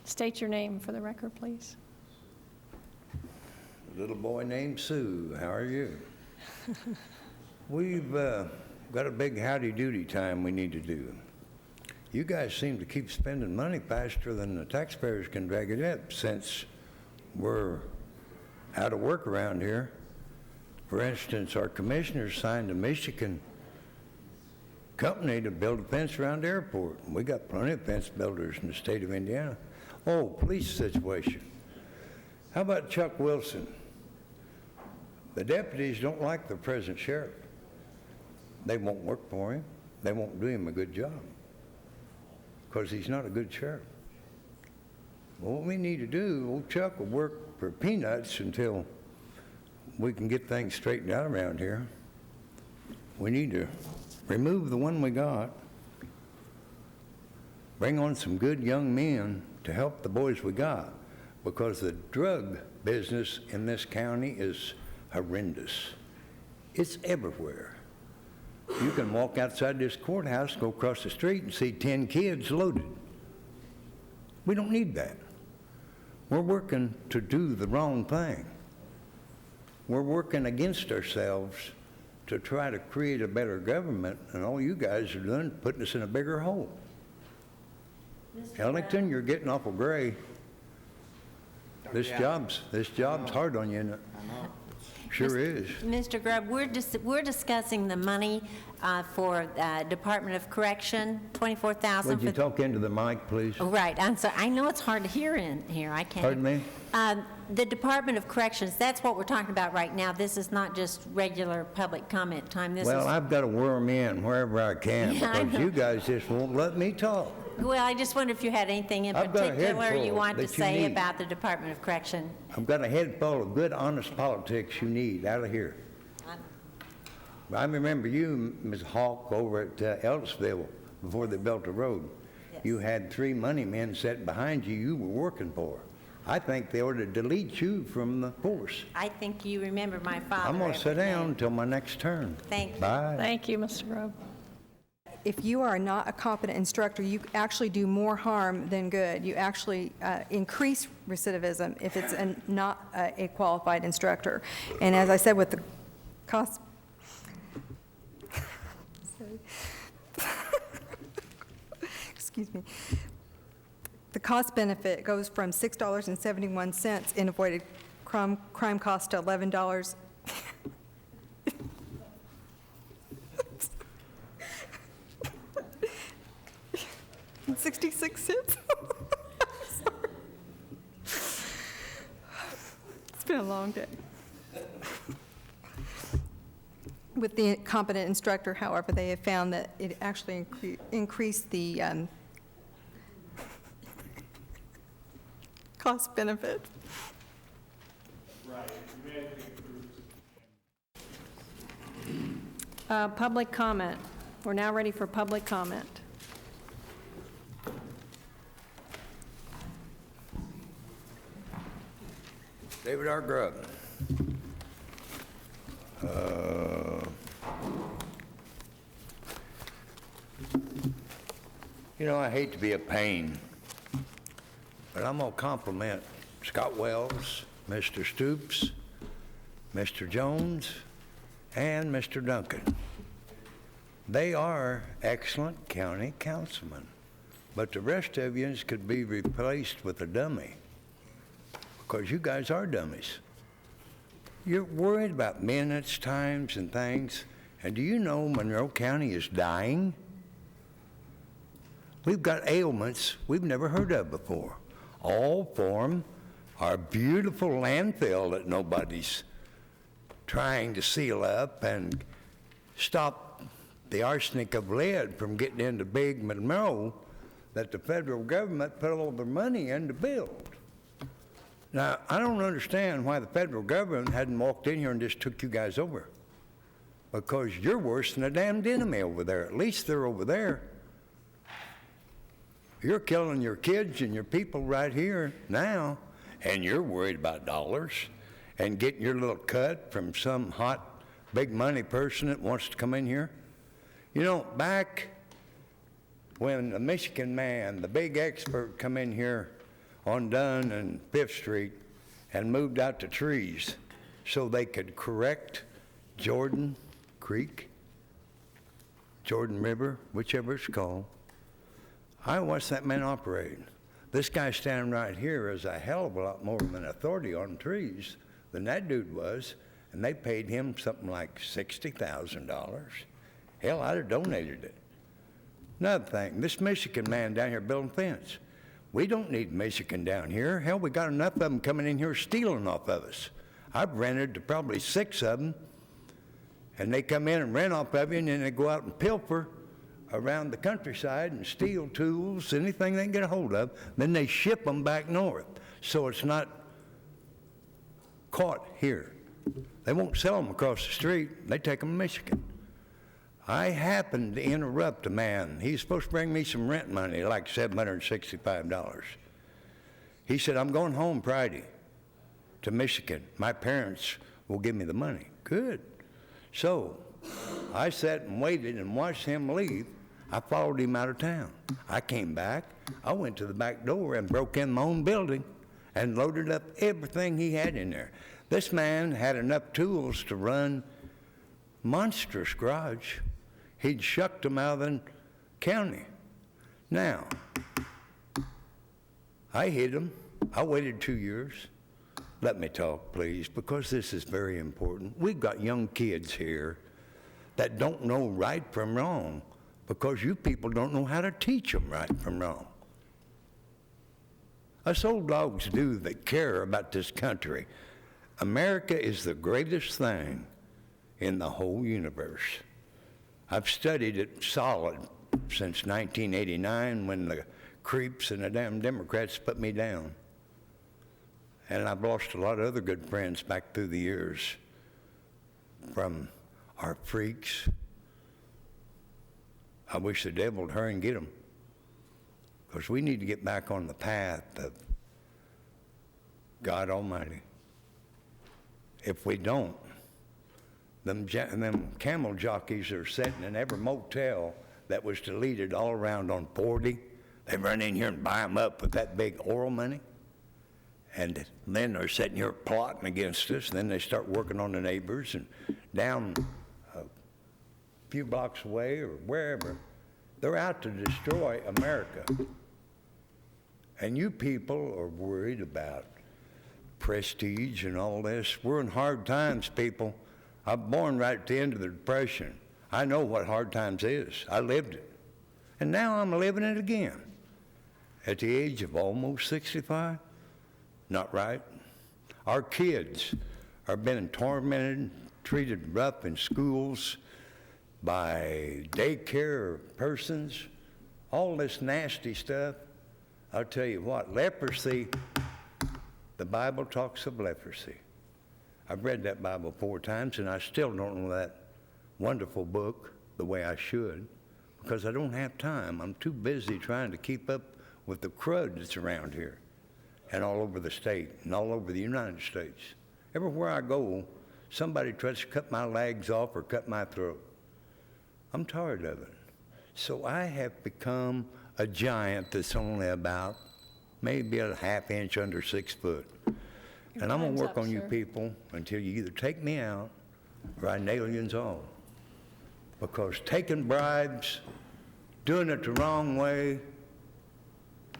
State your name for the record, please. A little boy named Sue. How are you? We've got a big howdy-doody time we need to do. You guys seem to keep spending money faster than the taxpayers can drag it up since we're out of work around here. For instance, our commissioners signed a Michigan company to build a fence around the airport. We got plenty of fence builders in the state of Indiana. Oh, police situation. How about Chuck Wilson? The deputies don't like the present sheriff. They won't work for him. They won't do him a good job because he's not a good sheriff. Well, what we need to do, old Chuck will work for peanuts until we can get things straightened out around here. We need to remove the one we got, bring on some good young men to help the boys we got, because the drug business in this county is horrendous. It's everywhere. You can walk outside this courthouse, go across the street and see 10 kids loaded. We don't need that. We're working to do the wrong thing. We're working against ourselves to try to create a better government, and all you guys are doing is putting us in a bigger hole. Ellington, you're getting awful gray. This job's hard on you, isn't it? I know. Sure is. Mr. Grubb, we're discussing the money for Department of Correction, $24,000. Would you talk into the mic, please? Oh, right. I'm sorry. I know it's hard to hear in here. I can't. Pardon me? The Department of Corrections, that's what we're talking about right now. This is not just regular public comment time. Well, I've got to worm in wherever I can because you guys just won't let me talk. Well, I just wonder if you had anything in I've got a head particular you full want to that you say need. about the Department of Correction. I've got a head full of good, honest politics you need out of here. I remember you, Ms. Hawk, over at Ellisville before they built the road. Yes. You had 3 money men sitting behind you were working for. I think they ought to delete you from the force. I think you remember my father. I'm going to sit down until my next turn. Thank you. Bye. Thank you, Mr. Grubb. If you are not a competent instructor, you actually do more harm than good. You actually increase recidivism if it's not a qualified instructor. And as I said, with the cost, excuse me, the cost benefit goes from $6.71 in avoided crime cost to $11. 66 cents. It's been a long day. With the competent instructor, however, they have found that it actually increased the cost benefit. Public comment. We're now ready for public comment. David R. Grubb. You know, I hate to be a pain, but I'm going to compliment Scott Wells, Mr. Stoops, Mr. Jones, and Mr. Duncan. They are excellent county councilmen, but the rest of you could be replaced with a dummy, because you guys are dummies. You're worried about minutes, times, and things, and do you know Monroe County is dying? We've got ailments we've never heard of before, all from our beautiful landfill that nobody's trying to seal up and stop the arsenic of lead from getting into big Monroe that the federal government put all their money in to build. Now, I don't understand why the federal government hadn't walked in here and just took you guys over, because you're worse than a damned enemy over there. At least they're over there. You're killing your kids and your people right here now, and you're worried about dollars and getting your little cut from some hot, big money person that wants to come in here. You know, back when the Michigan man, the big expert, come in here on Dunn and Fifth Street and moved out the trees so they could correct Jordan Creek, Jordan River, whichever it's called. I watched that man operate. This guy standing right here is a hell of a lot more of an authority on trees than that dude was, and they paid him something like $60,000. Hell, I'd have donated it. Another thing, this Michigan man down here building fence. We don't need Michigan down here. Hell, we got enough of them coming in here stealing off of us. I've rented to probably 6 of them, and they come in and rent off of you, and then they go out and pilfer around the countryside and steal tools, anything they can get a hold of. Then they ship them back north, so it's not caught here. They won't sell them across the street. They take them to Michigan. I happened to interrupt a man. He's supposed to bring me some rent money, like $765. He said, I'm going home Friday to Michigan. My parents will give me the money. Good. So I sat and waited and watched him leave. I followed him out of town. I came back. I went to the back door and broke in my own building and loaded up everything he had in there. This man had enough tools to run monstrous garage. He'd shucked them out of the county. Now, I hid him. I waited 2 years. Let me talk, please, because this is very important. We've got young kids here that don't know right from wrong because you people don't know how to teach them right from wrong. Us old dogs do that care about this country. America is the greatest thing in the whole universe. I've studied it solid since 1989 when the creeps and the damn Democrats put me down. And I've lost a lot of other good friends back through the years from our freaks. I wish the devil would hurry and get them, because we need to get back on the path of God Almighty. If we don't, them camel jockeys are sitting in every motel that was deleted all around on 40. They run in here and buy them up with that big oil money. And then they're sitting here plotting against us. And then they start working on the neighbors, and down a few blocks away or wherever, they're out to destroy America. And you people are worried about prestige and all this. We're in hard times, people. I was born right at the end of the Depression. I know what hard times is. I lived it. And now I'm living it again. At the age of almost 65? Not right. Our kids are being tormented, treated rough in schools by daycare persons, all this nasty stuff. I'll tell you what, leprosy, the Bible talks of leprosy. I've read that Bible 4 times, and I still don't know that wonderful book the way I should, because I don't have time. I'm too busy trying to keep up with the crud that's around here and all over the state and all over the United States. Everywhere I go, somebody tries to cut my legs off or cut my throat. I'm tired of it. So I have become a giant that's only about maybe a ½ inch under 6 foot. And I'm going to work on you people until you either take me out or I nail you all. Because taking bribes, doing it the wrong way,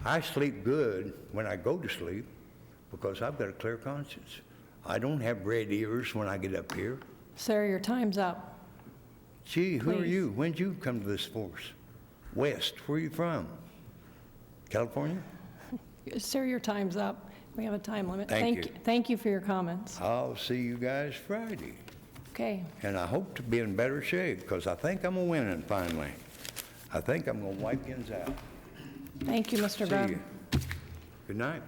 I sleep good when I go to sleep because I've got a clear conscience. I don't have red ears when I get up here. Sir, your time's up. Gee, who are Please. you? When'd you come to this force? West. Where are you from? California? Sir, your time's up. We have a time limit. Thank you. Thank you for your comments. I'll see you guys Friday. Okay. And I hope to be in better shape because I think I'm winning finally. I think I'm going to wipe yins out. Thank you, Mr. See Grubb. you. Good night.